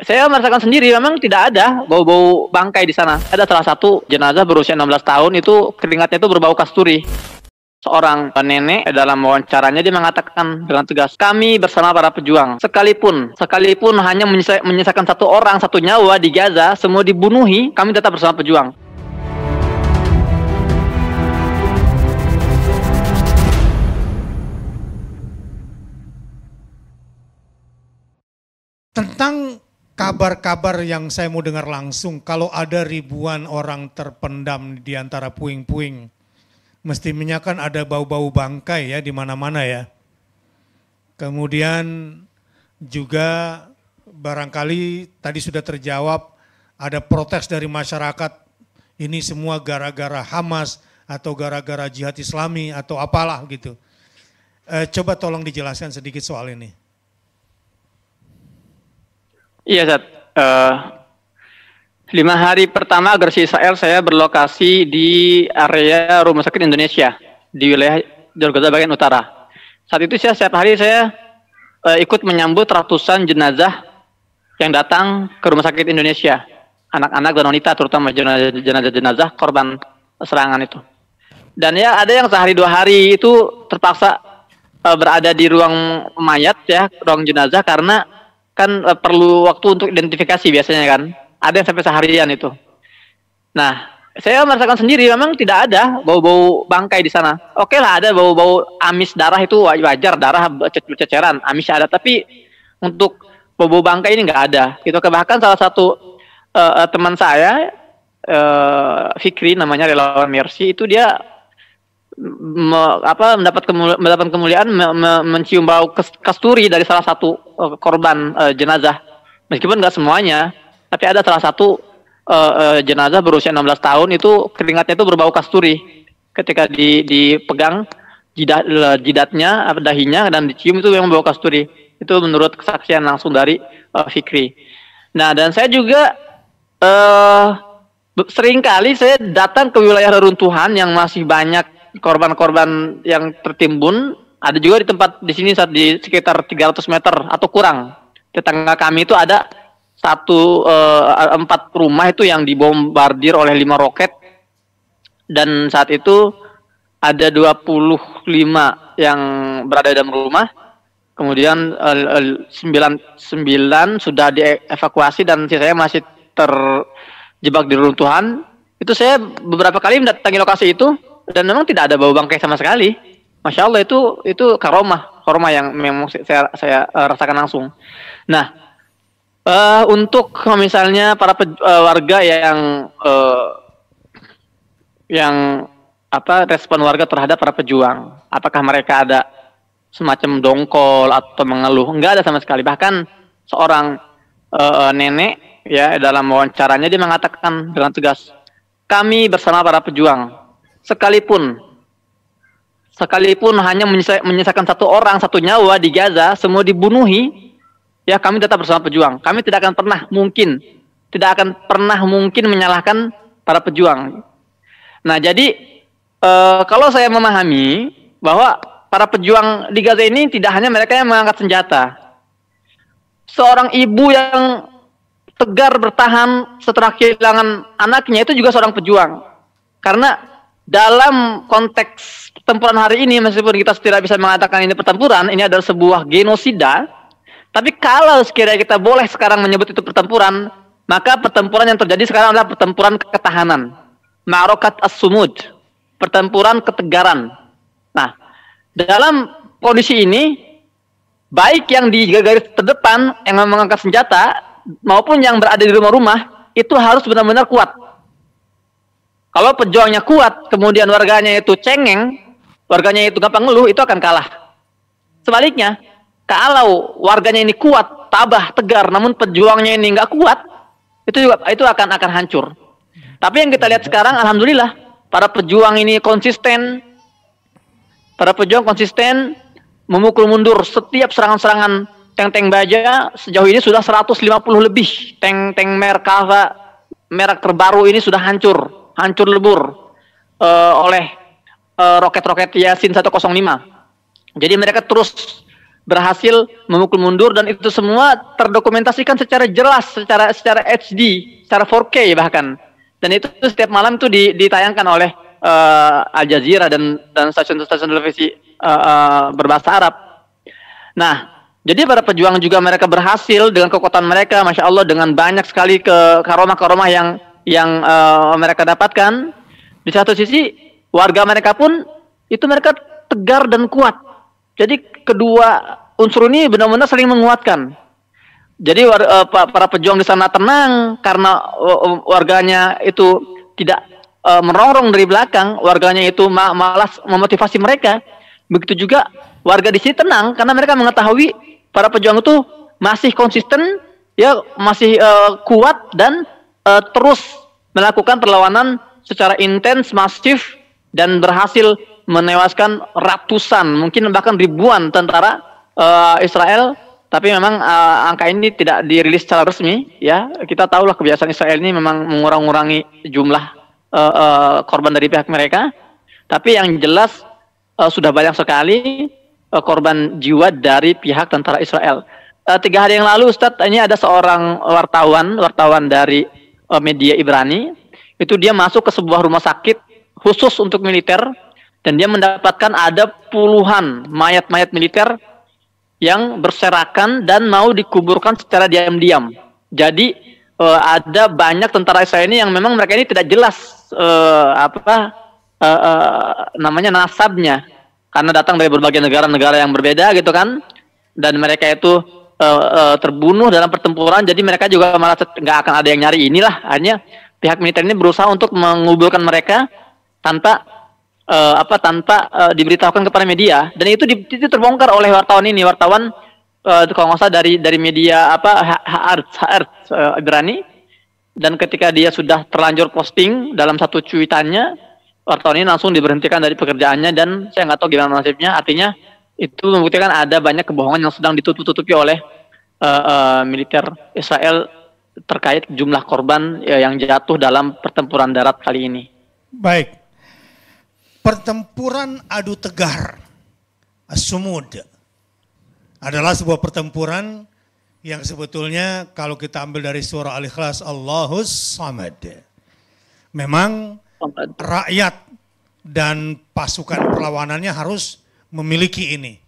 Saya merasakan sendiri memang tidak ada bau-bau bangkai di sana. Ada salah satu jenazah berusia 16 tahun itu keringatnya itu berbau kasturi. Seorang nenek dalam wawancaranya dia mengatakan dengan tegas, kami bersama para pejuang, sekalipun hanya menyisakan satu orang, satu nyawa di Gaza, semua dibunuhi, kami tetap bersama pejuang. Tentang kabar-kabar yang saya mau dengar langsung, kalau ada ribuan orang terpendam di antara puing-puing, mestinya kan ada bau-bau bangkai ya di mana-mana ya. Kemudian juga barangkali tadi sudah terjawab ada protes dari masyarakat, ini semua gara-gara Hamas atau gara-gara jihad Islami atau apalah gitu. Coba tolong dijelaskan sedikit soal ini. Iya, Zat. 5 hari pertama agresi Israel saya berlokasi di area Rumah Sakit Indonesia di wilayah Jalur Gaza bagian utara. Saat itu setiap hari saya ikut menyambut ratusan jenazah yang datang ke Rumah Sakit Indonesia, anak-anak dan wanita terutama jenazah korban serangan itu. Dan ya ada yang sehari 2 hari itu terpaksa berada di ruang mayat ya, ruang jenazah karena kan perlu waktu untuk identifikasi biasanya kan. Ada yang sampai seharian itu. Nah, saya merasakan sendiri memang tidak ada bau-bau bangkai di sana. Oke lah, ada bau-bau amis darah itu wajar, darah ceceran, amis ada. Tapi untuk bau-bau bangkai ini nggak ada. Gitu. Bahkan salah satu teman saya, Fikri namanya, relawan Mercy, itu dia mendapat kemuliaan mencium bau kasturi dari salah satu korban jenazah. Meskipun nggak semuanya, tapi ada salah satu jenazah berusia 16 tahun itu keringatnya itu berbau kasturi. Ketika dipegang jidatnya, dahinya dan dicium itu memang bau kasturi. Itu menurut kesaksian langsung dari Fikri. Nah, dan saya juga seringkali saya datang ke wilayah reruntuhan yang masih banyak korban-korban yang tertimbun. Ada juga di tempat di sini di sekitar 300 meter atau kurang. Tetangga kami itu ada 4 rumah itu yang dibombardir oleh 5 roket, dan saat itu ada 25 yang berada dalam rumah, kemudian 9 sudah dievakuasi dan sisanya masih terjebak di reruntuhan. Itu saya beberapa kali mendatangi lokasi itu dan memang tidak ada bau bangkai sama sekali. Masya Allah, itu karomah yang memang saya rasakan langsung. Nah, untuk misalnya para warga yang respon warga terhadap para pejuang, apakah mereka ada semacam dongkol atau mengeluh? Enggak ada sama sekali. Bahkan seorang nenek ya dalam wawancaranya dia mengatakan dengan tegas, kami bersama para pejuang, sekalipun hanya menyisakan satu orang, satu nyawa di Gaza, semua dibunuhi, ya kami tetap bersama pejuang. Kami tidak akan pernah mungkin menyalahkan para pejuang. Nah, jadi kalau saya memahami bahwa para pejuang di Gaza ini tidak hanya mereka yang mengangkat senjata. Seorang ibu yang tegar bertahan setelah kehilangan anaknya itu juga seorang pejuang. Karena dalam konteks pertempuran hari ini, meskipun kita tidak bisa mengatakan ini pertempuran, ini adalah sebuah genosida. Tapi kalau sekiranya kita boleh sekarang menyebut itu pertempuran, maka pertempuran yang terjadi sekarang adalah pertempuran ketahanan. Ma'rokat as-sumud, pertempuran ketegaran. Nah, dalam kondisi ini, baik yang di garis terdepan yang mengangkat senjata maupun yang berada di rumah-rumah itu harus benar-benar kuat. Kalau pejuangnya kuat, kemudian warganya itu cengeng, warganya itu gampang ngeluh, itu akan kalah. Sebaliknya, kalau warganya ini kuat, tabah, tegar, namun pejuangnya ini nggak kuat, itu akan hancur. Tapi yang kita lihat sekarang, alhamdulillah, para pejuang ini konsisten, memukul mundur setiap serangan-serangan tank-tank baja. Sejauh ini sudah 150 lebih tank Merkava merek terbaru ini sudah hancur lebur oleh roket-roket Yasin 105. Jadi mereka terus berhasil memukul mundur, dan itu semua terdokumentasikan secara jelas, secara HD, secara 4K bahkan. Dan itu setiap malam itu ditayangkan oleh Al Jazeera dan stasiun-stasiun televisi berbahasa Arab. Nah, jadi para pejuang juga mereka berhasil dengan kekuatan mereka, masya Allah, dengan banyak sekali karomah-karomah yang mereka dapatkan. Di satu sisi warga mereka pun itu mereka tegar dan kuat. Jadi kedua unsur ini benar-benar saling menguatkan. Jadi para pejuang di sana tenang karena warganya itu tidak merongrong dari belakang, warganya itu malah memotivasi mereka. Begitu juga warga di sini tenang karena mereka mengetahui para pejuang itu masih konsisten, ya masih kuat dan terus melakukan perlawanan secara intens, masif, dan berhasil menewaskan ratusan, mungkin bahkan ribuan tentara Israel. Tapi memang angka ini tidak dirilis secara resmi, ya. Kita tahulah kebiasaan Israel ini memang mengurangi jumlah korban dari pihak mereka. Tapi yang jelas sudah banyak sekali korban jiwa dari pihak tentara Israel. 3 hari yang lalu, Ustadz, ini ada seorang wartawan dari media Ibrani. Itu dia masuk ke sebuah rumah sakit khusus untuk militer, dan dia mendapatkan ada puluhan mayat-mayat militer yang berserakan dan mau dikuburkan secara diam-diam. Jadi ada banyak tentara Israel ini yang memang mereka ini tidak jelas namanya nasabnya, karena datang dari berbagai negara-negara yang berbeda gitu kan, dan mereka itu terbunuh dalam pertempuran. Jadi mereka juga malah nggak akan ada yang nyari inilah, hanya pihak militer ini berusaha untuk menguburkan mereka tanpa diberitahukan kepada media. Dan itu terbongkar oleh wartawan ini, kalau nggak salah dari media Haaretz Ibrani. Dan ketika dia sudah terlanjur posting dalam satu cuitannya, wartawan ini langsung diberhentikan dari pekerjaannya, dan saya nggak tahu gimana nasibnya. Artinya itu membuktikan ada banyak kebohongan yang sedang ditutup-tutupi oleh militer Israel terkait jumlah korban yang jatuh dalam pertempuran darat kali ini. Baik. Pertempuran adu tegar, As-Sumud, adalah sebuah pertempuran yang sebetulnya kalau kita ambil dari surah Al-Ikhlas, Allahus Samad. Memang rakyat dan pasukan perlawanannya harus memiliki ini.